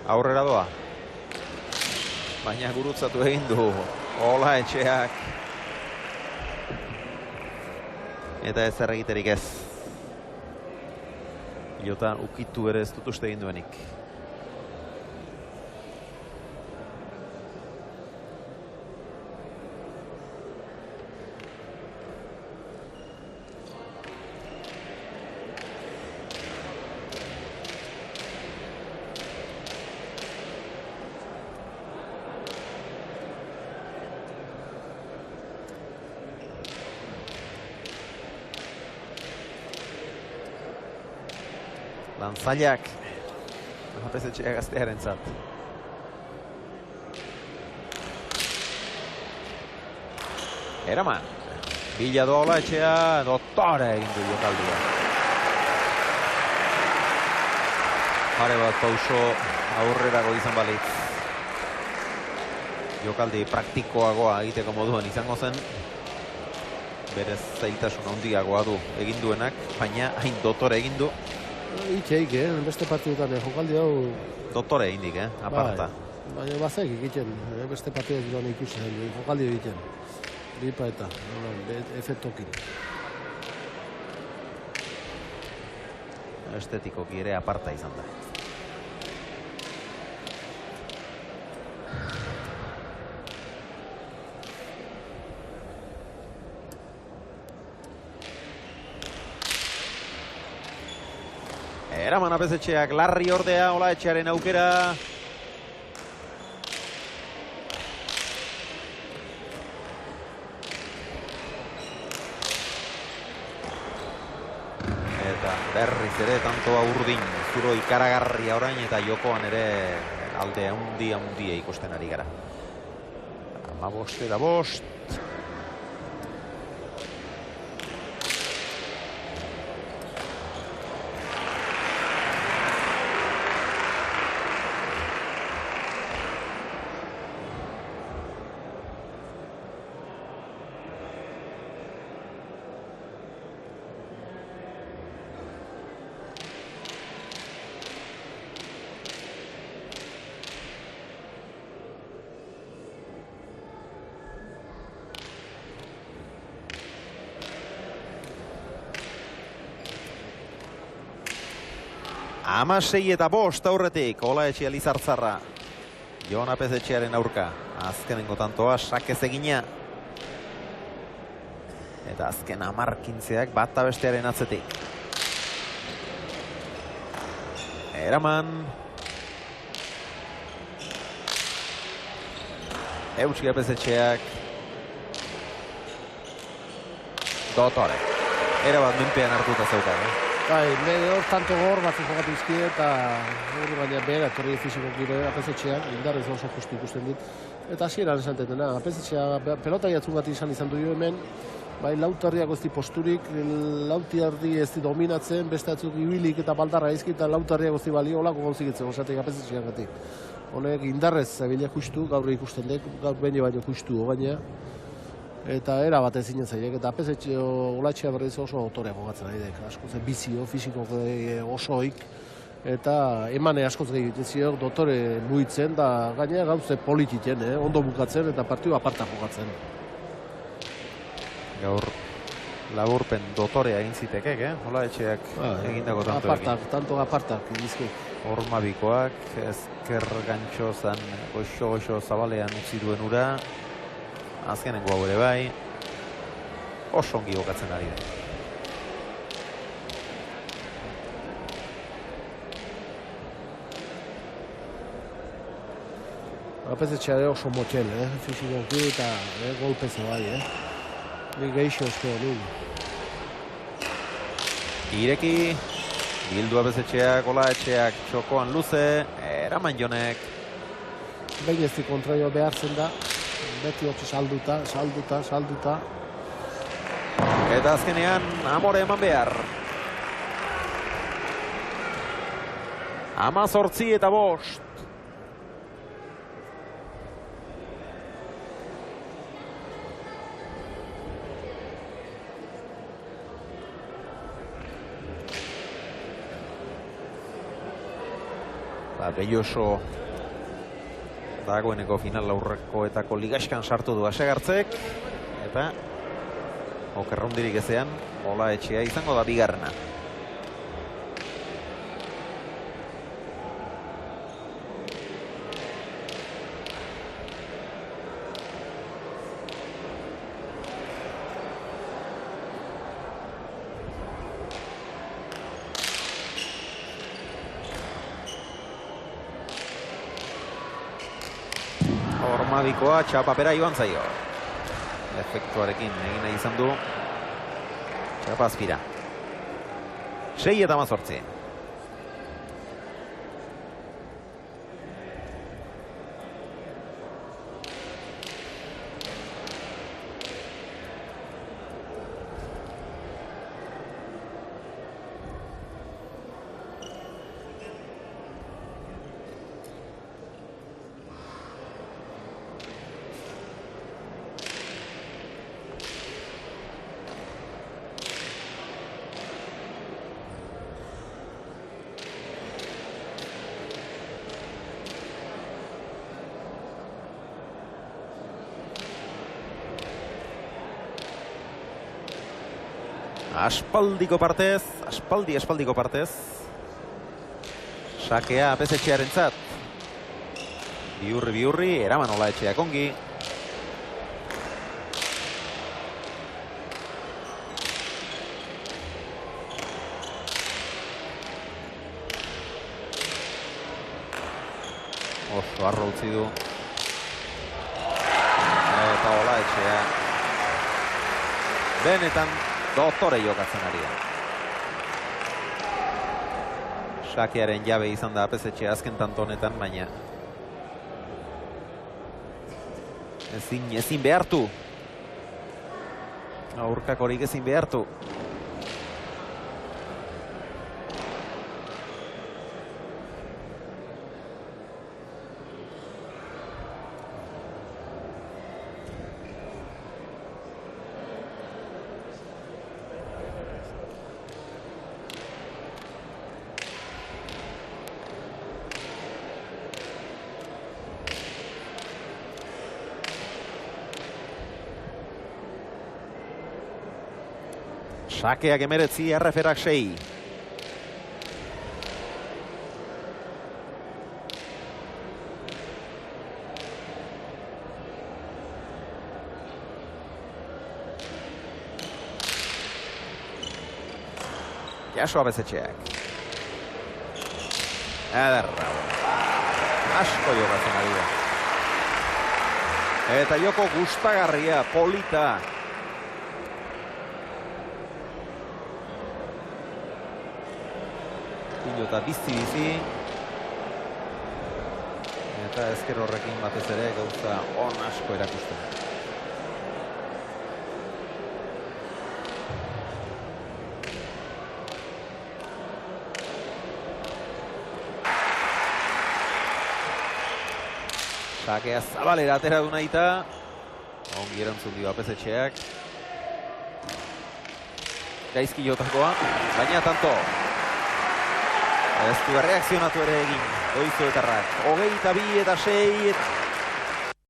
Aurrera doa. Baina gurutzatu egin du Olaetxeak. Eta ez egiterik ez. Pilotan ukitu ere ez dut uste egin duenik. Lantzaileak APZ gaztearen zat. Eraman. Bila dola etxea, dotore egin du jokaldia. Pare bat pauso aurrerago izan balitz. Jokaldi praktikoagoa egiteko moduan izango zen. Berez zailtasun handiagoa du egin duenak, baina hain dotore egin du. Itxeik, beste partidutan jokaldi hau... Dotore indik, aparta. Baina bazaik egiten, beste partidutan ikusten, jokaldi egiten. Ripa eta, efektokin. Estetikoki ere aparta izan da. Eraman APZ-etxeak larri ordea, Olaetxearen aukera. Eta berriz ere tantoa urdin, zuro ikaragarria orain eta jokoan ere alde handia ikusten ari gara. 15-5. Amasei eta bost aurretik, Olaetxea Lizartzarra. Jon APZ-etxearen aurka. Azkenengo tantoa, sakez egina. Eta azken 10-15ak bata bestearen atzetik. Eraman. Eutsi APZ-etxeak. Dotore. Erabat menpean hartuta zeukan, Bai, hor tanto gor bat jokatu izkie eta baina behera etorri fiziko gire APZ-etxeak, indarrez oso justu ikusten dit. Eta hasieran esan dena, APZ-etxea pelota jatzun bat izan du hemen, bai lautarriak ez di posturik, lautarri ez di dominatzen, beste atzuk ibilik eta baldarra izki eta lautarriak ez di balio, olako gauzikitzen, osatik APZ-etxeak gatik. Honek indarrez zabila justu, gaur ikusten dek, gaur behin baino justu gaina. Eta era bat ezinen zaiek, eta APZ Olaetxea berriz oso autorea gogatzen ari dek. Askoz bizio, fisiko osoik, eta emane askoz gehiago dotore muitzen, da gaina gauze polititen, ondo bukatzen eta partidu aparta jokatzen. Gaur laburpen dotorea egin zitekek, Olaetxeak egindako tantoekin. Tanto apartak egizkek. Hormabikoak, ezker gantxozan goxo zabalean utzi duen ura. Azkenengo hau ere bai, oso ongi jokatzen ari da. APZ-etxea ere oso motxel, fizikoki eta golpeze bai, Ni geixo ezko du. Ireki, bildu APZ-etxeak, Olaetxeak txokoan luze, Eraman Jonek. Behin ez di kontraio behartzen da. Beti hotxe salduta. Eta azkenean, Amore eman behar. 18 eta 5. Belloso dagoeneko final aurrekoetako ligaskan sartu du Asegartzek, eta okerrondirik ezean Olaetxea izango da bigarrena. Hormadikoa txapapera joan zaio. Efektuarekin egin nahi izan du txapazpira. 6-18. Aspaldiko partez. Sakea Apesetxearentzat. Biurri, eraman Olaetxeak ongi. Oso arro utzi du. Eta Olaetxea benetan doktore jokatzen ari da. Sakearen jabe izan da Apesetxea azken tanto honetan, baina ezin behartu. Aurkakorik ezin behartu. Sakeak 19, erreferak 6. Jaso Apesetxeak. Ederra. Asko jokatzen ari da. Eta joko gustagarria, polita. Eta bizi. Eta ezker horrekin batez ere gauza on asko erakusten. Sakea zabalera atera du nahita. Ongi erantzun dio Apesetxeak. Gaizki jotakoa, baina tanto. Ez du reakzionatu ere egin, Goizuetarrak. 22-6